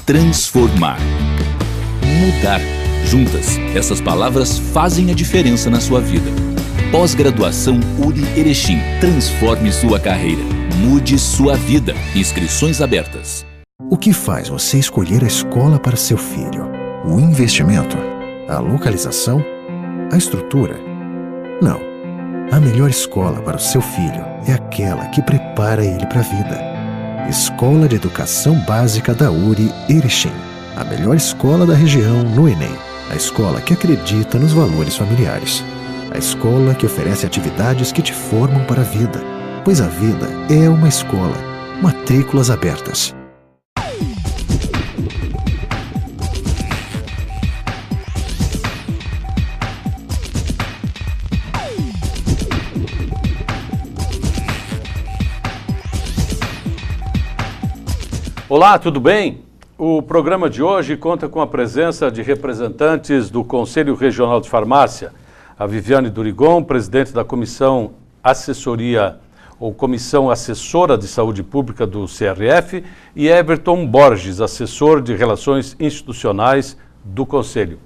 transformar, mudar. Juntas, essas palavras fazem a diferença na sua vida. Pós-graduação URI Erechim. Transforme sua carreira. Mude sua vida. Inscrições abertas. O que faz você escolher a escola para seu filho? O investimento? A localização? A estrutura? Não. A melhor escola para o seu filho é aquela que prepara ele para a vida. Escola de Educação Básica da URI Erechim. A melhor escola da região no Enem. A escola que acredita nos valores familiares. A escola que oferece atividades que te formam para a vida. Pois a vida é uma escola. Matrículas abertas. Olá, tudo bem? O programa de hoje conta com a presença de representantes do Conselho Regional de Farmácia, a Viviane Durigon, presidente da Comissão Assessoria ou Comissão Assessora de Saúde Pública do CRF, e Everton Borges, assessor de Relações Institucionais do Conselho.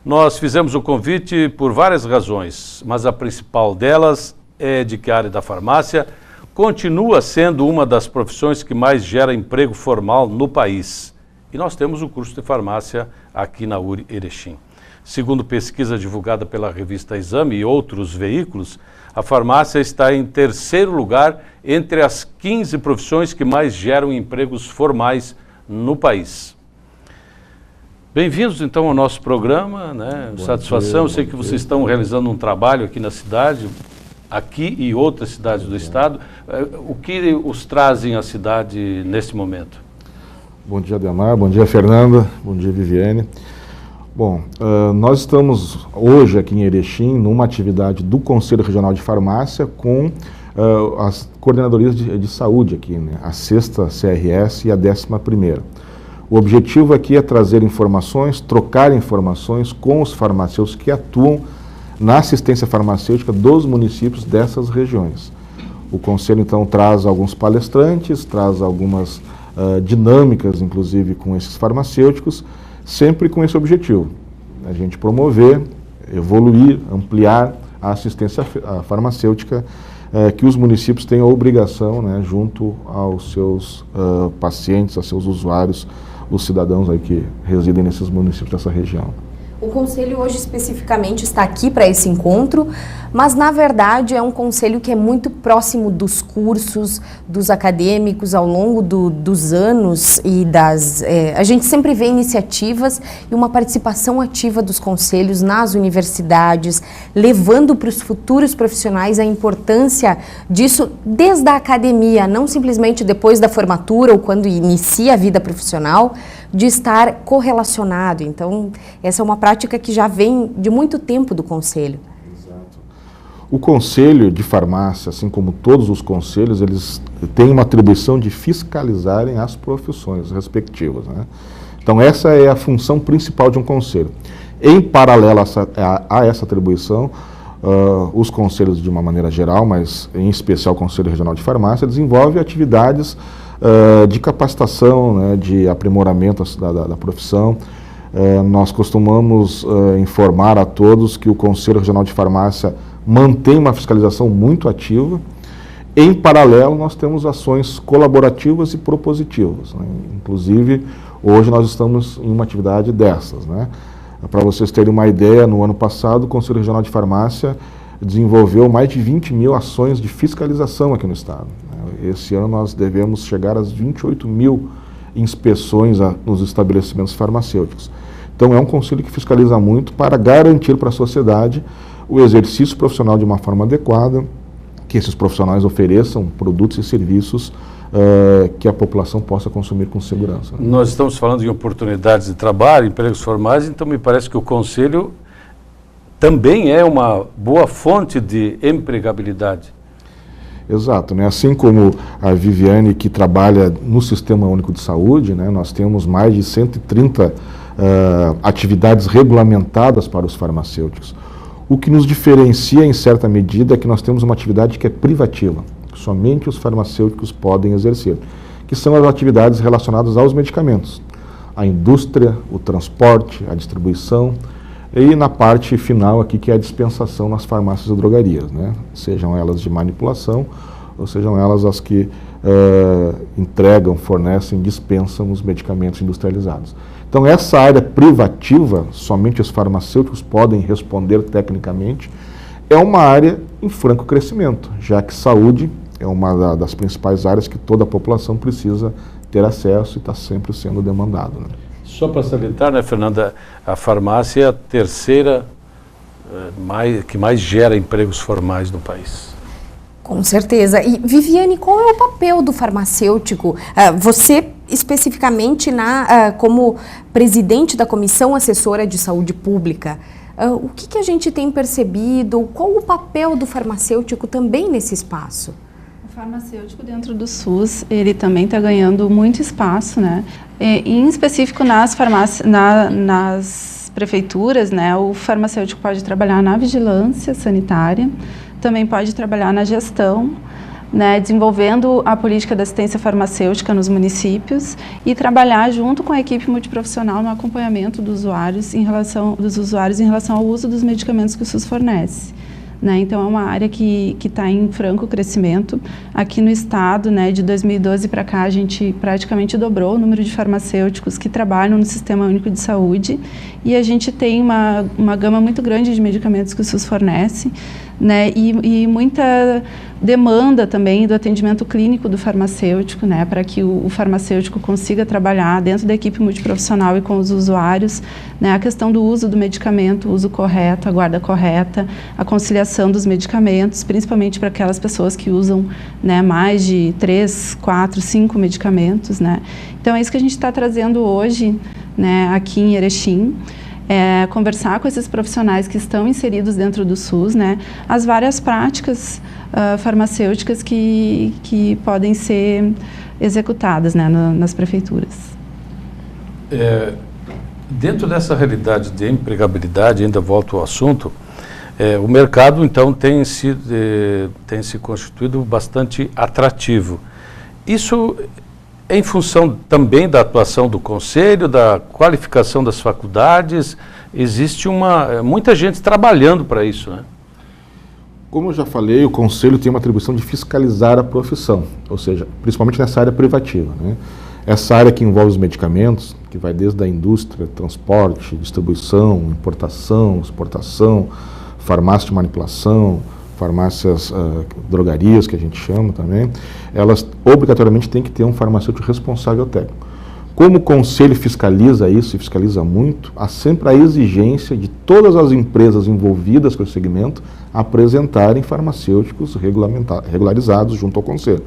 Nós fizemos o convite por várias razões, mas a principal delas é de que a área da farmácia continua sendo uma das profissões que mais gera emprego formal no país. E nós temos o curso de farmácia aqui na URI Erechim. Segundo pesquisa divulgada pela revista Exame e outros veículos, a farmácia está em terceiro lugar entre as 15 profissões que mais geram empregos formais no país. Bem-vindos então ao nosso programa, né? Satisfação, eu sei que vocês estão realizando um trabalho aqui na cidade, aqui e outras cidades do estado. O que os trazem à cidade nesse momento? Bom dia, Ademar. Bom dia, Fernanda. Bom dia, Viviane. Bom, nós estamos hoje aqui em Erechim numa atividade do Conselho Regional de Farmácia com as coordenadorias de saúde aqui, né? A 6ª CRS e a 11ª. O objetivo aqui é trazer informações, trocar informações com os farmacêuticos que atuam na assistência farmacêutica dos municípios dessas regiões. O Conselho, então, traz alguns palestrantes, traz algumas dinâmicas, inclusive, com esses farmacêuticos, sempre com esse objetivo, a gente promover, evoluir, ampliar a assistência farmacêutica que os municípios têm a obrigação, né, junto aos seus pacientes, aos seus usuários, os cidadãos aí que residem nesses municípios dessa região. O Conselho hoje especificamente está aqui para esse encontro, mas na verdade é um Conselho que é muito próximo dos cursos, dos acadêmicos ao longo dos anos e a gente sempre vê iniciativas e uma participação ativa dos conselhos nas universidades, levando para os futuros profissionais a importância disso desde a academia, não simplesmente depois da formatura ou quando inicia a vida profissional, de estar correlacionado. Então, essa é uma prática que já vem de muito tempo do Conselho. Exato. O Conselho de Farmácia, assim como todos os conselhos, eles têm uma atribuição de fiscalizarem as profissões respectivas, né? Então, essa é a função principal de um conselho. Em paralelo a essa atribuição, os conselhos, de uma maneira geral, mas em especial o Conselho Regional de Farmácia, desenvolve atividades de capacitação, né, de aprimoramento da profissão. Nós costumamos informar a todos que o Conselho Regional de Farmácia mantém uma fiscalização muito ativa. Em paralelo, nós temos ações colaborativas e propositivas, né? Inclusive, hoje nós estamos em uma atividade dessas, né? Para vocês terem uma ideia, no ano passado, o Conselho Regional de Farmácia desenvolveu mais de 20 mil ações de fiscalização aqui no estado. Esse ano nós devemos chegar às 28 mil inspeções nos estabelecimentos farmacêuticos. Então é um conselho que fiscaliza muito para garantir para a sociedade o exercício profissional de uma forma adequada, que esses profissionais ofereçam produtos e serviços que a população possa consumir com segurança. Nós estamos falando em oportunidades de trabalho, empregos formais, então me parece que o conselho também é uma boa fonte de empregabilidade. Exato, né? Assim como a Viviane, que trabalha no Sistema Único de Saúde, né? Nós temos mais de 130 atividades regulamentadas para os farmacêuticos. O que nos diferencia, em certa medida, é que nós temos uma atividade que é privativa, que somente os farmacêuticos podem exercer, que são as atividades relacionadas aos medicamentos. a indústria, o transporte, a distribuição e na parte final aqui que é a dispensação nas farmácias e drogarias, né? Sejam elas de manipulação ou sejam elas as que entregam, fornecem, dispensam os medicamentos industrializados. Então essa área privativa, somente os farmacêuticos podem responder tecnicamente, é uma área em franco crescimento, já que saúde é uma das principais áreas que toda a população precisa ter acesso e está sempre sendo demandado, né? Só para salientar, né, Fernanda, a farmácia é a terceira que mais gera empregos formais no país. Com certeza. E, Viviane, qual é o papel do farmacêutico? Você, especificamente, como presidente da Comissão Assessora de Saúde Pública, o que a gente tem percebido? Qual o papel do farmacêutico também nesse espaço? O farmacêutico dentro do SUS, ele também está ganhando muito espaço, né? Em específico nas farmácias, nas prefeituras, né? O farmacêutico pode trabalhar na vigilância sanitária, também pode trabalhar na gestão, né, desenvolvendo a política da assistência farmacêutica nos municípios e trabalhar junto com a equipe multiprofissional no acompanhamento dos usuários em relação ao uso dos medicamentos que o SUS fornece. Né, então é uma área que está em franco crescimento. Aqui no estado, né, de 2012 para cá, a gente praticamente dobrou o número de farmacêuticos que trabalham no Sistema Único de Saúde e a gente tem uma gama muito grande de medicamentos que o SUS fornece, né, e muita demanda também do atendimento clínico do farmacêutico, né, para que o farmacêutico consiga trabalhar dentro da equipe multiprofissional e com os usuários, né, a questão do uso do medicamento, o uso correto, a guarda correta, a conciliação dos medicamentos, principalmente para aquelas pessoas que usam, né, mais de 3, 4, 5 medicamentos, né. Então é isso que a gente está trazendo hoje, né, aqui em Erechim. Conversar com esses profissionais que estão inseridos dentro do SUS, né, as várias práticas farmacêuticas que podem ser executadas, né, nas prefeituras. Dentro dessa realidade de empregabilidade, ainda volto ao assunto, o mercado então tem se constituído bastante atrativo. Isso em função também da atuação do Conselho, da qualificação das faculdades, existe muita gente trabalhando para isso, né? Como eu já falei, o Conselho tem uma atribuição de fiscalizar a profissão, ou seja, principalmente nessa área privativa, né? Essa área que envolve os medicamentos, que vai desde a indústria, transporte, distribuição, importação, exportação, farmácia de manipulação, farmácias, drogarias, que a gente chama também, elas obrigatoriamente têm que ter um farmacêutico responsável técnico. Como o Conselho fiscaliza isso, e fiscaliza muito, há sempre a exigência de todas as empresas envolvidas com o segmento apresentarem farmacêuticos regularizados junto ao Conselho.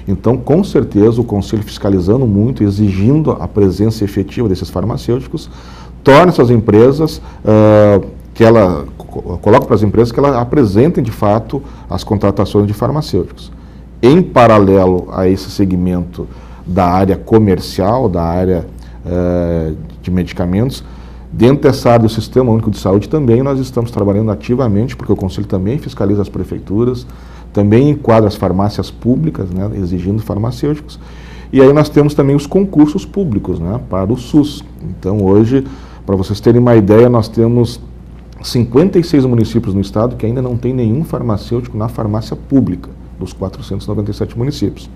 Então, com certeza, o Conselho fiscalizando muito, exigindo a presença efetiva desses farmacêuticos, torna essas empresas coloca para as empresas que elas apresentem de fato as contratações de farmacêuticos. Em paralelo a esse segmento da área comercial, da área de medicamentos, dentro dessa área do Sistema Único de Saúde também nós estamos trabalhando ativamente, porque o Conselho também fiscaliza as prefeituras, também enquadra as farmácias públicas, né, exigindo farmacêuticos. E aí nós temos também os concursos públicos, né, para o SUS. Então hoje, para vocês terem uma ideia, nós temos 56 municípios no estado que ainda não tem nenhum farmacêutico na farmácia pública, dos 497 municípios.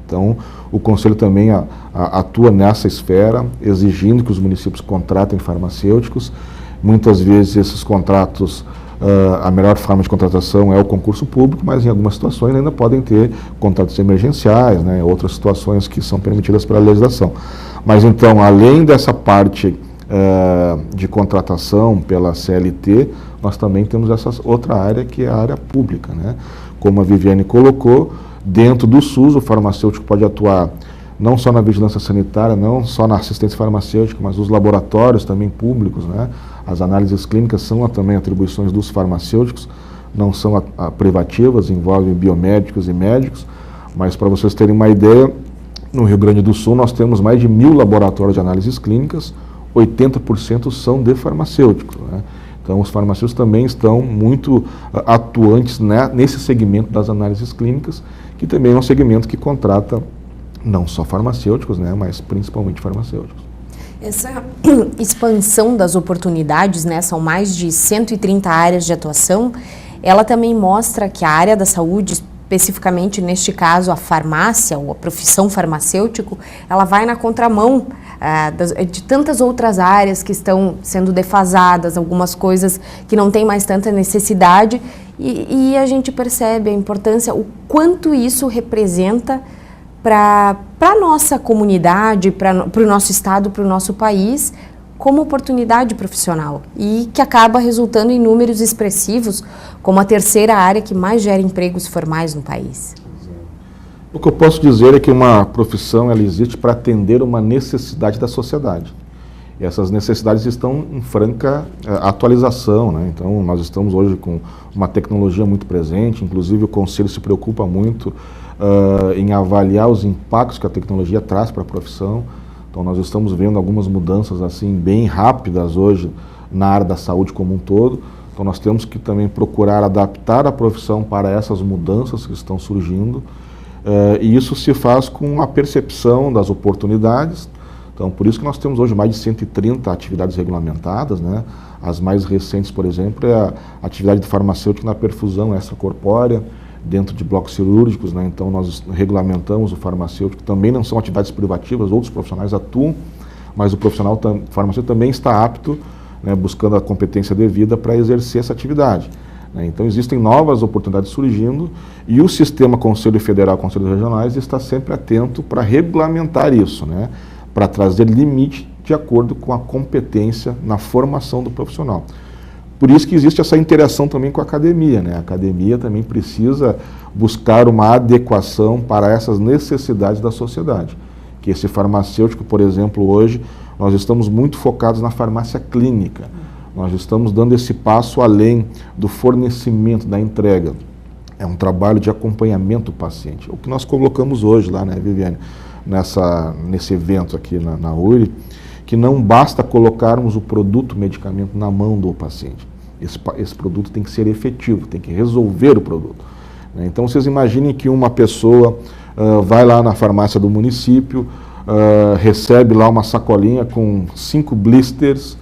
Então, o Conselho também atua nessa esfera, exigindo que os municípios contratem farmacêuticos. Muitas vezes esses contratos, a melhor forma de contratação é o concurso público, mas em algumas situações ainda podem ter contratos emergenciais, né, outras situações que são permitidas pela legislação. Mas então, além dessa parte de contratação pela CLT, nós também temos essa outra área que é a área pública, né? Como a Viviane colocou, dentro do SUS o farmacêutico pode atuar não só na vigilância sanitária, não só na assistência farmacêutica, mas os laboratórios também públicos, né? As análises clínicas são também atribuições dos farmacêuticos, não são privativas, envolvem biomédicos e médicos, mas para vocês terem uma ideia, no Rio Grande do Sul nós temos mais de 1.000 laboratórios de análises clínicas, 80% são de farmacêuticos, né? Então, os farmacêuticos também estão muito atuantes, né, nesse segmento das análises clínicas, que também é um segmento que contrata não só farmacêuticos, né, mas principalmente farmacêuticos. Essa expansão das oportunidades, né, são mais de 130 áreas de atuação, ela também mostra que a área da saúde, especificamente neste caso a farmácia ou a profissão farmacêutico, ela vai na contramão de tantas outras áreas que estão sendo defasadas, algumas coisas que não têm mais tanta necessidade, e a gente percebe a importância, o quanto isso representa para a nossa comunidade, para o nosso estado, para o nosso país, como oportunidade profissional, e que acaba resultando em números expressivos, como a terceira área que mais gera empregos formais no país. O que eu posso dizer é que uma profissão ela existe para atender uma necessidade da sociedade. E essas necessidades estão em franca atualização, né? Então, nós estamos hoje com uma tecnologia muito presente, inclusive o Conselho se preocupa muito em avaliar os impactos que a tecnologia traz para a profissão. Então, nós estamos vendo algumas mudanças assim bem rápidas hoje na área da saúde como um todo. Então, nós temos que também procurar adaptar a profissão para essas mudanças que estão surgindo. E isso se faz com a percepção das oportunidades. Então, por isso que nós temos hoje mais de 130 atividades regulamentadas, né? As mais recentes, por exemplo, é a atividade de farmacêutico na perfusão extracorpórea, dentro de blocos cirúrgicos, né? Então, nós regulamentamos o farmacêutico, também não são atividades privativas, outros profissionais atuam, mas o profissional farmacêutico também está apto, né, buscando a competência devida para exercer essa atividade. Então, existem novas oportunidades surgindo e o sistema Conselho Federal, Conselhos Regionais está sempre atento para regulamentar isso, né? Para trazer limite de acordo com a competência na formação do profissional. Por isso que existe essa interação também com a academia, né? A academia também precisa buscar uma adequação para essas necessidades da sociedade. Que esse farmacêutico, por exemplo, hoje, nós estamos muito focados na farmácia clínica. Nós estamos dando esse passo além do fornecimento, da entrega. É um trabalho de acompanhamento do paciente. O que nós colocamos hoje lá, né, Viviane, nesse evento aqui na URI, que não basta colocarmos o produto, o medicamento na mão do paciente. Esse produto tem que ser efetivo, tem que resolver o produto. Então, vocês imaginem que uma pessoa vai lá na farmácia do município, recebe lá uma sacolinha com 5 blisters,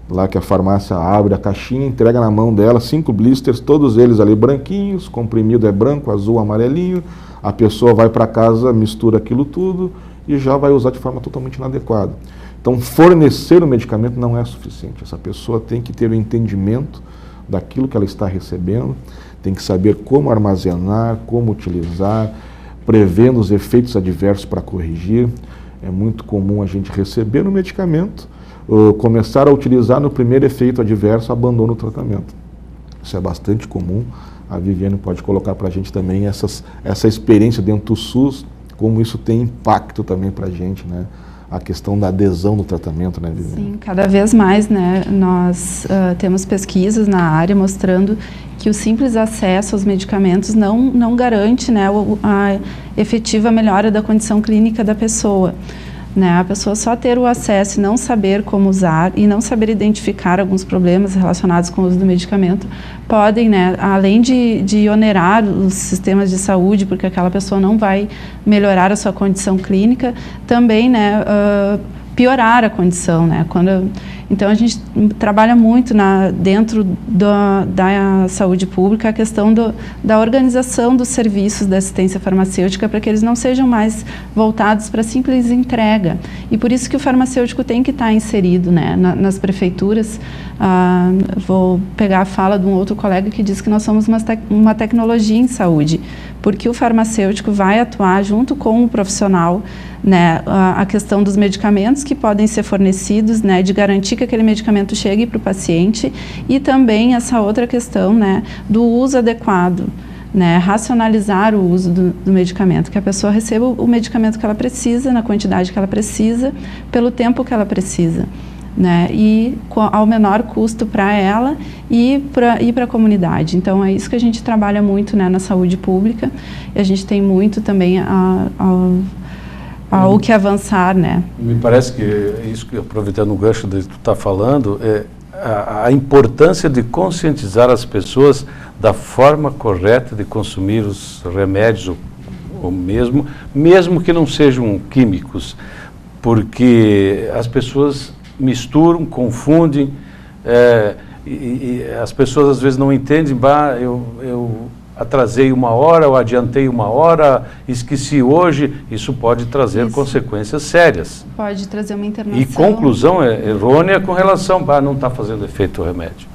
lá que a farmácia abre a caixinha, entrega na mão dela 5 blisters, todos eles ali branquinhos, comprimido é branco, azul, amarelinho, a pessoa vai para casa, mistura aquilo tudo e já vai usar de forma totalmente inadequada. Então, fornecer o medicamento não é suficiente, essa pessoa tem que ter o entendimento daquilo que ela está recebendo, tem que saber como armazenar, como utilizar, prevendo os efeitos adversos para corrigir. É muito comum a gente receber o medicamento, começar a utilizar no primeiro efeito adverso, abandono o tratamento. Isso é bastante comum. A Viviane pode colocar para a gente também essa experiência dentro do SUS, como isso tem impacto também para a gente, né? A questão da adesão do tratamento, né, Viviane? Sim, cada vez mais, né, nós temos pesquisas na área mostrando que o simples acesso aos medicamentos não garante, né, a efetiva melhora da condição clínica da pessoa. Né, a pessoa só ter o acesso e não saber como usar e não saber identificar alguns problemas relacionados com o uso do medicamento podem, né, além de onerar os sistemas de saúde, porque aquela pessoa não vai melhorar a sua condição clínica, também, né, piorar a condição, né? Então, a gente trabalha muito dentro da saúde pública a questão da organização dos serviços da assistência farmacêutica para que eles não sejam mais voltados para simples entrega. E por isso que o farmacêutico tem que estar inserido, né, nas prefeituras. Vou pegar a fala de um outro colega que diz que nós somos uma tecnologia em saúde, porque o farmacêutico vai atuar junto com o profissional, né, a questão dos medicamentos que podem ser fornecidos, né, de garantir que aquele medicamento chegue para o paciente, e também essa outra questão, né, do uso adequado, né, racionalizar o uso do medicamento, que a pessoa receba o medicamento que ela precisa, na quantidade que ela precisa, pelo tempo que ela precisa, né, e ao menor custo para ela e para a comunidade. Então, é isso que a gente trabalha muito, né, na saúde pública, e a gente tem muito também o que avançar, né? Me parece que isso, aproveitando o gancho do que tu está falando, é a importância de conscientizar as pessoas da forma correta de consumir os remédios, ou mesmo que não sejam químicos, porque as pessoas misturam, confundem, e as pessoas às vezes não entendem, eu atrasei 1 hora, ou adiantei 1 hora, esqueci hoje, isso pode trazer consequências sérias. Pode trazer uma internação. E conclusão errônea com relação, não está fazendo efeito o remédio.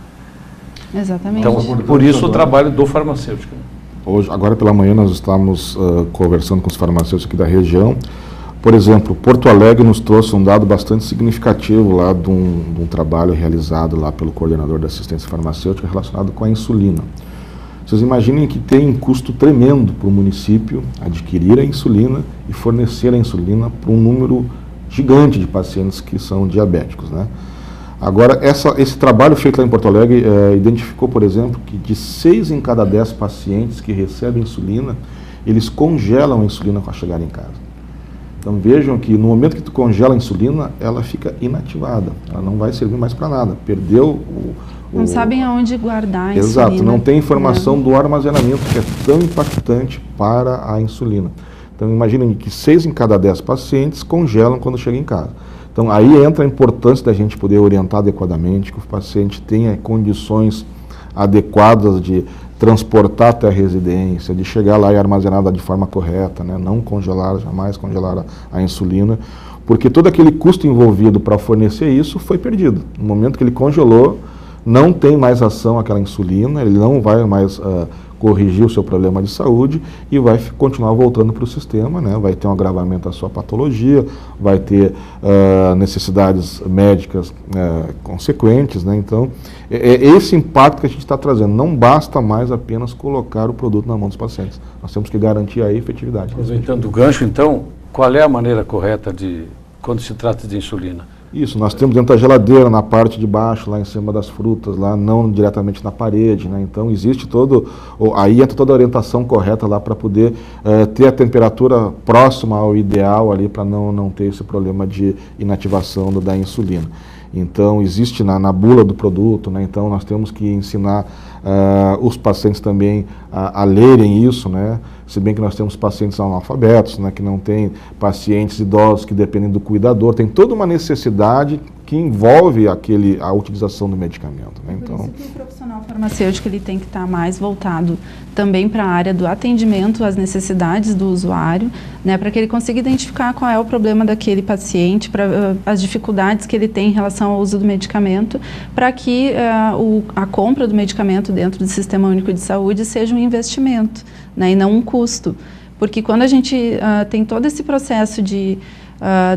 Exatamente. Então, por isso o trabalho do farmacêutico. Hoje, agora pela manhã nós estamos conversando com os farmacêuticos aqui da região. Por exemplo, Porto Alegre nos trouxe um dado bastante significativo lá de um trabalho realizado lá pelo coordenador da assistência farmacêutica relacionado com a insulina. Vocês imaginem que tem um custo tremendo para o município adquirir a insulina e fornecer a insulina para um número gigante de pacientes que são diabéticos, né? Agora, esse trabalho feito lá em Porto Alegre identificou, por exemplo, que de 6 em cada 10 pacientes que recebem insulina, eles congelam a insulina ao chegar em casa. Então vejam que no momento que tu congela a insulina, ela fica inativada, ela não vai servir mais para nada, perdeu não sabem aonde guardar a Exato, insulina. não tem informação do armazenamento que é tão impactante para a insulina. Então imaginem que 6 em cada 10 pacientes congelam quando chegam em casa. Então aí entra a importância da gente poder orientar adequadamente, que o paciente tenha condições adequadas de transportar até a residência, de chegar lá e armazenar de forma correta, né? Não congelar, jamais congelar a insulina, porque todo aquele custo envolvido para fornecer isso foi perdido. No momento que ele congelou, não tem mais ação aquela insulina, ele não vai mais corrigir o seu problema de saúde e vai continuar voltando para o sistema, né? Vai ter um agravamento da sua patologia, vai ter necessidades médicas consequentes, né? Então, é esse impacto que a gente está trazendo. Não basta mais apenas colocar o produto na mão dos pacientes. Nós temos que garantir a efetividade. Aproveitando o gancho, então, qual é a maneira correta quando se trata de insulina? Isso, nós temos dentro da geladeira, na parte de baixo, lá em cima das frutas, lá não diretamente na parede, né? Então existe aí entra toda a orientação correta lá para poder ter a temperatura próxima ao ideal ali para não ter esse problema de inativação da insulina. Então existe na bula do produto, né? Então nós temos que ensinar os pacientes também a lerem isso, né? Se bem que nós temos pacientes analfabetos, né? Que não tem pacientes idosos que dependem do cuidador, tem toda uma necessidade que envolve a utilização do medicamento, né? Então, por isso que o profissional farmacêutico ele tem que estar mais voltado também para a área do atendimento às necessidades do usuário, né, para que ele consiga identificar qual é o problema daquele paciente, as dificuldades que ele tem em relação ao uso do medicamento, para que a compra do medicamento dentro do Sistema Único de Saúde seja um investimento, né, e não um custo. Porque quando a gente tem todo esse processo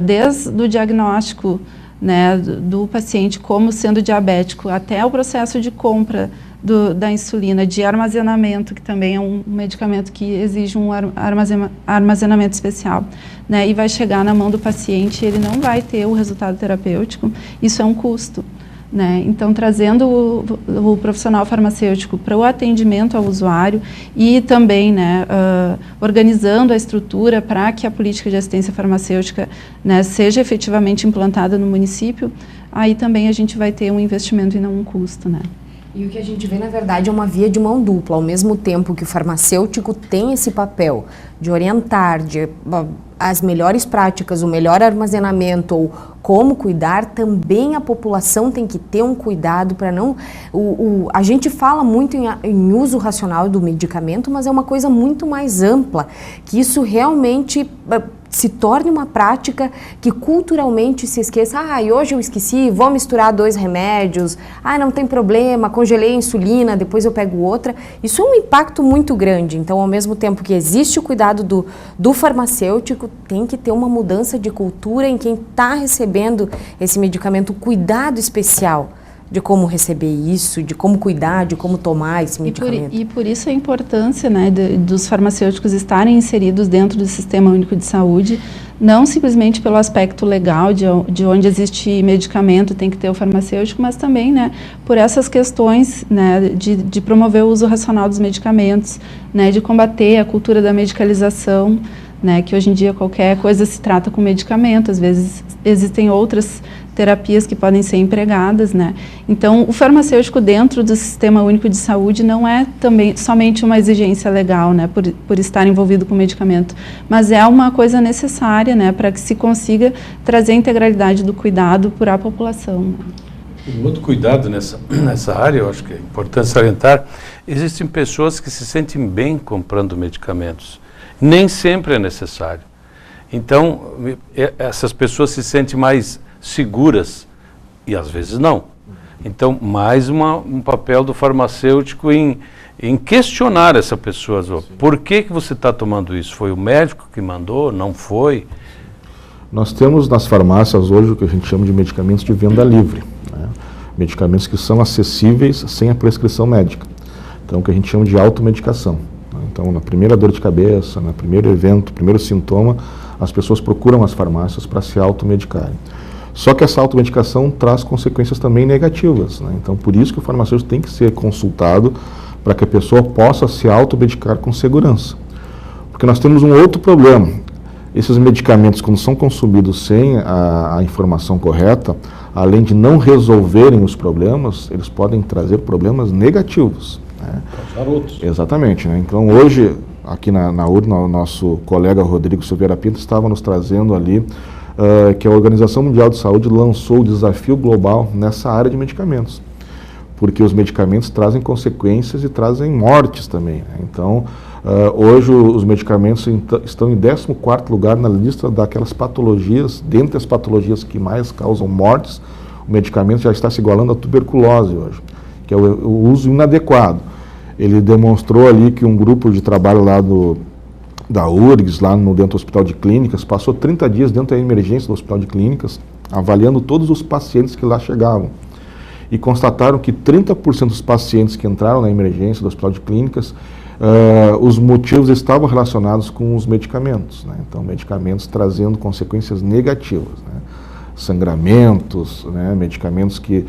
desde o diagnóstico, né, do paciente como sendo diabético, até o processo de compra da insulina, de armazenamento, que também é um medicamento que exige um armazenamento especial, né, e vai chegar na mão do paciente, ele não vai ter o resultado terapêutico, isso é um custo. Né? Então, trazendo o profissional farmacêutico para o atendimento ao usuário e também, né, organizando a estrutura para que a política de assistência farmacêutica, né, seja efetivamente implantada no município, aí também a gente vai ter um investimento e não um custo, né? E o que a gente vê, na verdade, é uma via de mão dupla. Ao mesmo tempo que o farmacêutico tem esse papel de orientar, as melhores práticas, o melhor armazenamento ou como cuidar, também a população tem que ter um cuidado para não... a gente fala muito em uso racional do medicamento, mas é uma coisa muito mais ampla, que isso realmente se torne uma prática que culturalmente se esqueça. Hoje eu esqueci, vou misturar 2 remédios, não tem problema, congelei a insulina, depois eu pego outra. Isso é um impacto muito grande. Então, ao mesmo tempo que existe o cuidado do farmacêutico, tem que ter uma mudança de cultura em quem está recebendo esse medicamento, cuidado especial de como receber isso, de como cuidar, de como tomar esse medicamento. E por isso a importância, né, dos farmacêuticos estarem inseridos dentro do Sistema Único de Saúde, não simplesmente pelo aspecto legal de onde existe medicamento tem que ter o farmacêutico, mas também, né, por essas questões, né, de promover o uso racional dos medicamentos, né, de combater a cultura da medicalização, né, que hoje em dia qualquer coisa se trata com medicamento, às vezes existem outras terapias que podem ser empregadas, né? Então, o farmacêutico dentro do Sistema Único de Saúde não é também somente uma exigência legal, né, por estar envolvido com medicamento, mas é uma coisa necessária, né, para que se consiga trazer a integralidade do cuidado para a população. Né? Um outro cuidado nessa área, eu acho que é importante salientar, existem pessoas que se sentem bem comprando medicamentos. Nem sempre é necessário. Então, essas pessoas se sentem mais seguras e às vezes não. Então, mais um papel do farmacêutico em questionar essa pessoa. Por que você está tomando isso? Foi o médico que mandou? Não foi? Nós temos nas farmácias hoje o que a gente chama de medicamentos de venda livre. Né? Medicamentos que são acessíveis sem a prescrição médica. Então, o que a gente chama de automedicação. Então, na primeira dor de cabeça, no primeiro evento, primeiro sintoma, as pessoas procuram as farmácias para se automedicarem. Só que essa automedicação traz consequências também negativas, né? Então, por isso que o farmacêutico tem que ser consultado para que a pessoa possa se automedicar com segurança. Porque nós temos um outro problema. Esses medicamentos, quando são consumidos sem a informação correta, além de não resolverem os problemas, eles podem trazer problemas negativos. Né? Causar outros. Exatamente. Né? Então, hoje, aqui na urna, o nosso colega Rodrigo Silveira Pinto estava nos trazendo ali que a Organização Mundial de Saúde lançou o desafio global nessa área de medicamentos, porque os medicamentos trazem consequências e trazem mortes também. Né? Então, hoje os medicamentos estão em 14º lugar na lista daquelas patologias, dentre as patologias que mais causam mortes, o medicamento já está se igualando à tuberculose hoje, que é o uso inadequado. Ele demonstrou ali que um grupo de trabalho lá da URGS, lá dentro do Hospital de Clínicas, passou 30 dias dentro da emergência do Hospital de Clínicas, avaliando todos os pacientes que lá chegavam. E constataram que 30% dos pacientes que entraram na emergência do Hospital de Clínicas, os motivos estavam relacionados com os medicamentos. Né? Então, medicamentos trazendo consequências negativas. Né? Sangramentos, né? Medicamentos que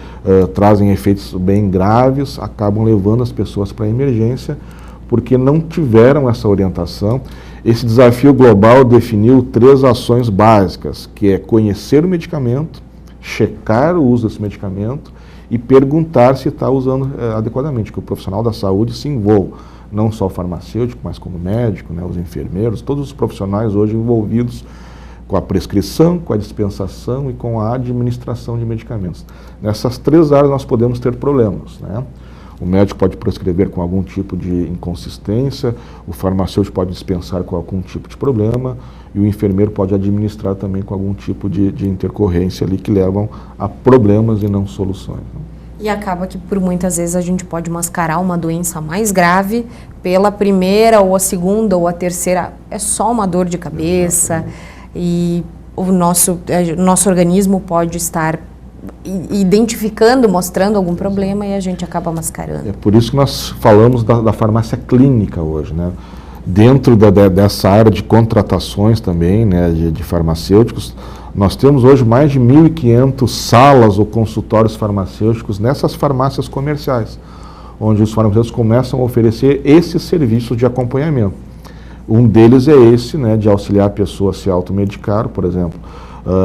trazem efeitos bem graves, acabam levando as pessoas para a emergência, porque não tiveram essa orientação. Esse desafio global definiu 3 ações básicas, que é conhecer o medicamento, checar o uso desse medicamento e perguntar se está usando adequadamente, que o profissional da saúde se envolva, não só o farmacêutico, mas como o médico, né, os enfermeiros, todos os profissionais hoje envolvidos com a prescrição, com a dispensação e com a administração de medicamentos. Nessas 3 áreas nós podemos ter problemas, né? O médico pode prescrever com algum tipo de inconsistência, o farmacêutico pode dispensar com algum tipo de problema e o enfermeiro pode administrar também com algum tipo de intercorrência ali que levam a problemas e não soluções. Né? E acaba que por muitas vezes a gente pode mascarar uma doença mais grave pela primeira ou a segunda ou a terceira, é só uma dor de cabeça. E o nosso organismo pode estar identificando, mostrando algum problema e a gente acaba mascarando. É por isso que nós falamos da farmácia clínica hoje, né? Dentro dessa área de contratações também, né, de farmacêuticos, nós temos hoje mais de 1.500 salas ou consultórios farmacêuticos nessas farmácias comerciais, onde os farmacêuticos começam a oferecer esses serviços de acompanhamento. Um deles é esse, né, de auxiliar a pessoa a se automedicar, por exemplo.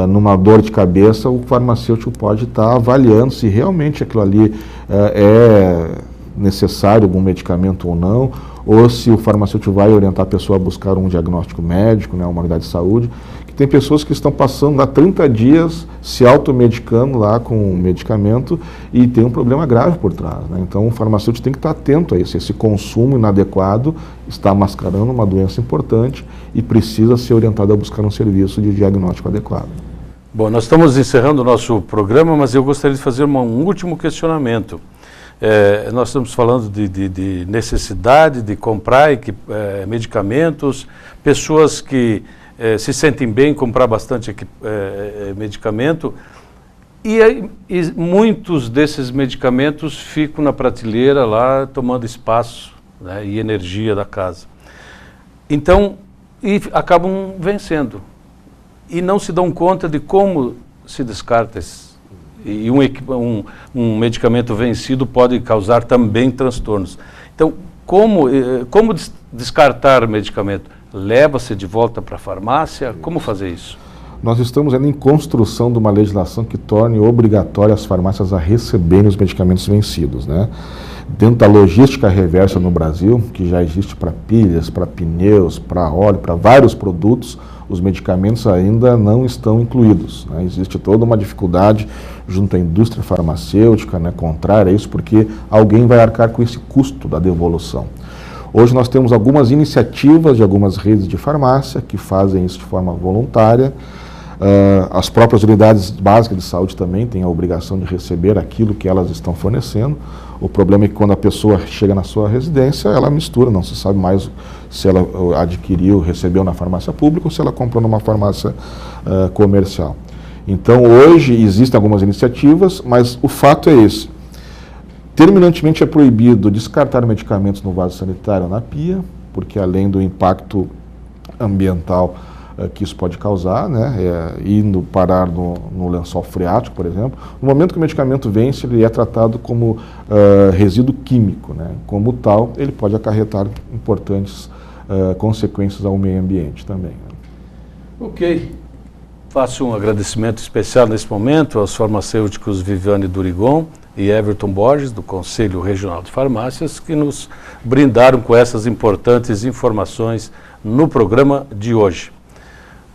Numa dor de cabeça, o farmacêutico pode estar avaliando se realmente aquilo ali é necessário algum medicamento ou não, ou se o farmacêutico vai orientar a pessoa a buscar um diagnóstico médico, né, uma unidade de saúde, que tem pessoas que estão passando lá 30 dias se automedicando lá com um medicamento e tem um problema grave por trás. Né? Então o farmacêutico tem que estar atento a isso. Esse consumo inadequado está mascarando uma doença importante e precisa ser orientado a buscar um serviço de diagnóstico adequado. Bom, nós estamos encerrando o nosso programa, mas eu gostaria de fazer um último questionamento. Nós estamos falando de necessidade de comprar medicamentos, pessoas que se sentem bem em comprar bastante medicamento e muitos desses medicamentos ficam na prateleira lá tomando espaço, né, e energia da casa. Então, e acabam vencendo e não se dão conta de como se descarta e um medicamento vencido pode causar também transtornos. Então, como descartar o medicamento? Leva-se de volta para a farmácia? Como fazer isso? Nós estamos ainda em construção de uma legislação que torne obrigatório as farmácias a receberem os medicamentos vencidos, né? Dentro da logística reversa no Brasil, que já existe para pilhas, para pneus, para óleo, para vários produtos, os medicamentos ainda não estão incluídos, né? Existe toda uma dificuldade junto à indústria farmacêutica, né, contrária a isso, porque alguém vai arcar com esse custo da devolução. Hoje nós temos algumas iniciativas de algumas redes de farmácia que fazem isso de forma voluntária. As próprias unidades básicas de saúde também têm a obrigação de receber aquilo que elas estão fornecendo. O problema é que quando a pessoa chega na sua residência, ela mistura, não se sabe mais se ela adquiriu, recebeu na farmácia pública ou se ela comprou numa farmácia comercial. Então hoje existem algumas iniciativas, mas o fato é esse. Terminantemente é proibido descartar medicamentos no vaso sanitário na pia, porque além do impacto ambiental que isso pode causar, né, indo parar no lençol freático, por exemplo, no momento que o medicamento vence, ele é tratado como resíduo químico, né, como tal, ele pode acarretar importantes consequências ao meio ambiente também. Né. Ok. Faço um agradecimento especial nesse momento aos farmacêuticos Viviane Durigon e Everton Borges, do Conselho Regional de Farmácias, que nos brindaram com essas importantes informações no programa de hoje.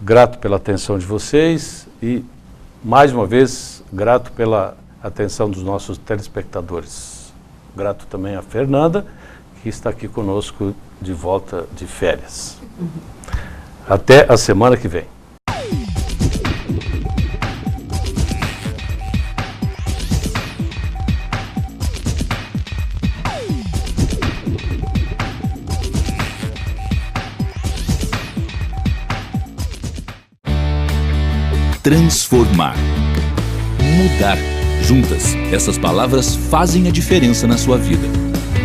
Grato pela atenção de vocês e, mais uma vez, grato pela atenção dos nossos telespectadores. Grato também a Fernanda, que está aqui conosco de volta de férias. Até a semana que vem. Transformar. Mudar. Juntas, essas palavras fazem a diferença na sua vida.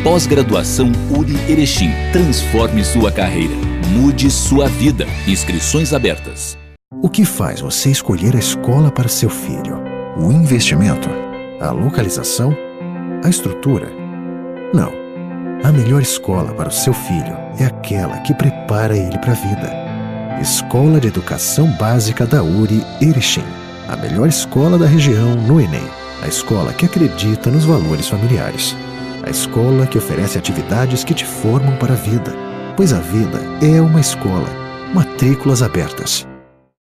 Pós-graduação URI Erechim. Transforme sua carreira. Mude sua vida. Inscrições abertas. O que faz você escolher a escola para seu filho? O investimento? A localização? A estrutura? Não. A melhor escola para o seu filho é aquela que prepara ele para a vida. Escola de Educação Básica da URI Erechim. A melhor escola da região no Enem. A escola que acredita nos valores familiares. A escola que oferece atividades que te formam para a vida. Pois a vida é uma escola. Matrículas abertas.